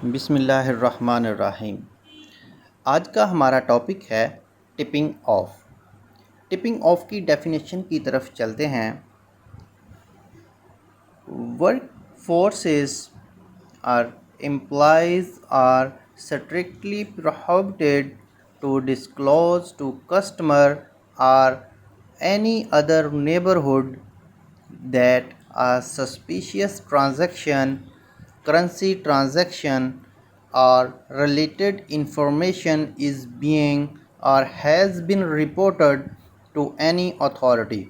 بسم اللہ الرحمن الرحیم۔ آج کا ہمارا ٹاپک ہے ٹپنگ آف۔ ٹپنگ آف کی ڈیفینیشن کی طرف چلتے ہیں۔ ورک فورسز اور employees are strictly prohibited to disclose to customer or any other neighborhood that a suspicious transaction, currency transaction, or related information is being or has been reported to any authority,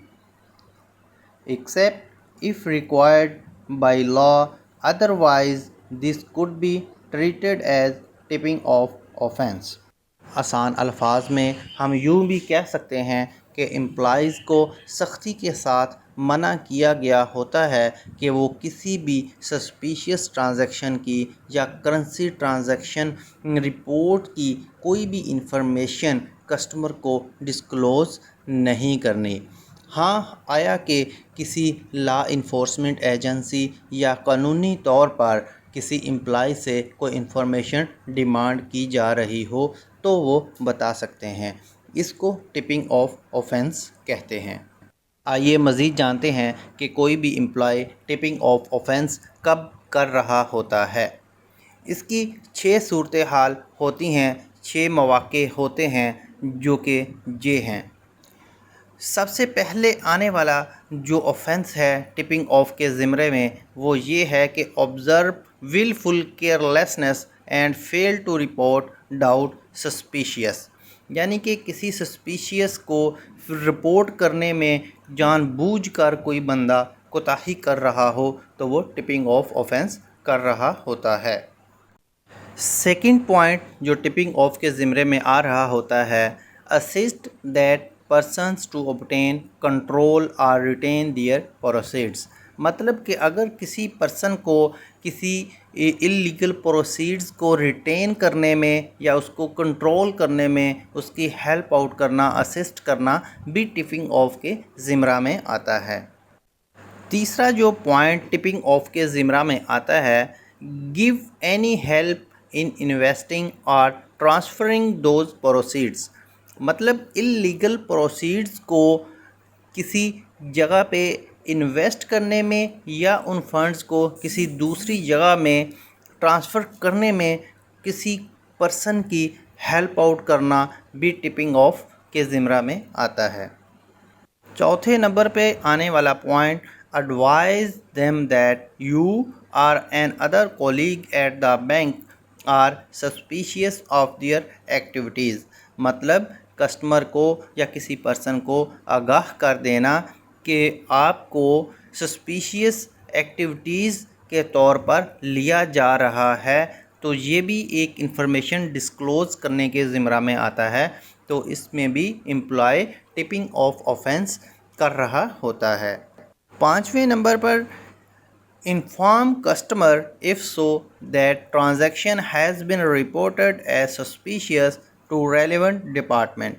except if required by law. Otherwise, this could be treated as tipping off offense. آسان الفاظ میں ہم یوں بھی کہہ سکتے ہیں کہ امپلائیز کو سختی کے ساتھ منع کیا گیا ہوتا ہے کہ وہ کسی بھی سسپیشیس ٹرانزیکشن کی یا کرنسی ٹرانزیکشن رپورٹ کی کوئی بھی انفارمیشن کسٹمر کو ڈسکلوز نہیں کرنی۔ ہاں، آیا کہ کسی لا انفورسمنٹ ایجنسی یا قانونی طور پر کسی امپلائی سے کوئی انفارمیشن ڈیمانڈ کی جا رہی ہو تو وہ بتا سکتے ہیں۔ اس کو ٹپنگ آف آفینس کہتے ہیں۔ آئیے مزید جانتے ہیں کہ کوئی بھی امپلائی ٹپنگ آف آفینس کب کر رہا ہوتا ہے۔ اس کی 6 صورتحال ہوتی ہیں، 6 مواقع ہوتے ہیں جو کہ یہ ہیں۔ سب سے پہلے آنے والا جو آفینس ہے ٹپنگ آف کے زمرے میں وہ یہ ہے کہ observe willful carelessness and fail to report doubt suspicious، یعنی کہ کسی سسپیشیس کو رپورٹ کرنے میں جان بوجھ کر کوئی بندہ کوتاہی کر رہا ہو تو وہ ٹپنگ آف آفینس کر رہا ہوتا ہے۔ سیکنڈ پوائنٹ جو ٹپنگ آف کے زمرے میں آ رہا ہوتا ہے assist that persons to obtain control or retain their proceeds، مطلب کہ اگر کسی پرسن کو کسی اللیگل پروسیڈز کو ریٹین کرنے میں یا اس کو کنٹرول کرنے میں اس کی ہیلپ آؤٹ کرنا، اسسٹ کرنا بھی ٹپنگ آف کے زمرہ میں آتا ہے۔ تیسرا جو پوائنٹ ٹپنگ آف کے زمرہ میں آتا ہے give any help in investing or transferring those proceeds، مطلب اللیگل پروسیڈز کو کسی جگہ پہ انویسٹ کرنے میں یا ان فنڈز کو کسی دوسری جگہ میں ٹرانسفر کرنے میں کسی پرسن کی ہیلپ آؤٹ کرنا بھی ٹپنگ آف کے زمرہ میں آتا ہے۔ چوتھے نمبر پہ آنے والا point advise them that you or an other colleague at the bank are suspicious of their activities، مطلب کسٹمر کو یا کسی پرسن کو آگاہ کر دینا کہ آپ کو سسپیشیس ایکٹیویٹیز کے طور پر لیا جا رہا ہے، تو یہ بھی ایک انفارمیشن ڈسکلوز کرنے کے زمرہ میں آتا ہے، تو اس میں بھی امپلائی ٹپنگ آف آفینس کر رہا ہوتا ہے۔ پانچویں number per inform customer if so that transaction has been reported as suspicious to relevant department،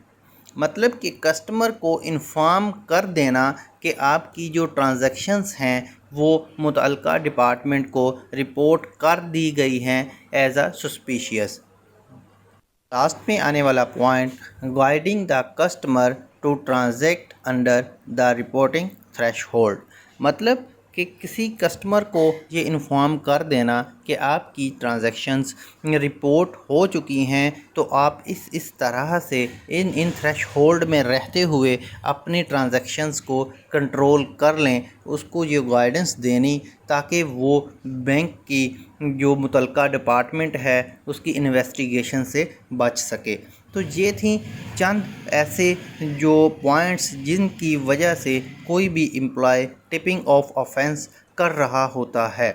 مطلب کہ کسٹمر کو انفارم کر دینا کہ آپ کی جو ٹرانزیکشنز ہیں وہ متعلقہ ڈپارٹمنٹ کو رپورٹ کر دی گئی ہیں ایز اے سسپیشیس۔ لاسٹ میں آنے والا point guiding the customer to transact under the reporting threshold، مطلب کہ کسی کسٹمر کو یہ انفارم کر دینا کہ آپ کی ٹرانزیکشنز رپورٹ ہو چکی ہیں تو آپ اس طرح سے ان تھریش ہولڈ میں رہتے ہوئے اپنی ٹرانزیکشنز کو کنٹرول کر لیں، اس کو یہ گائیڈنس دینی تاکہ وہ بینک کی جو متعلقہ ڈپارٹمنٹ ہے اس کی انویسٹیگیشن سے بچ سکے۔ تو یہ تھیں چند ایسے جو پوائنٹس جن کی وجہ سے کوئی بھی امپلائی ٹپنگ آف آفینس کر رہا ہوتا ہے۔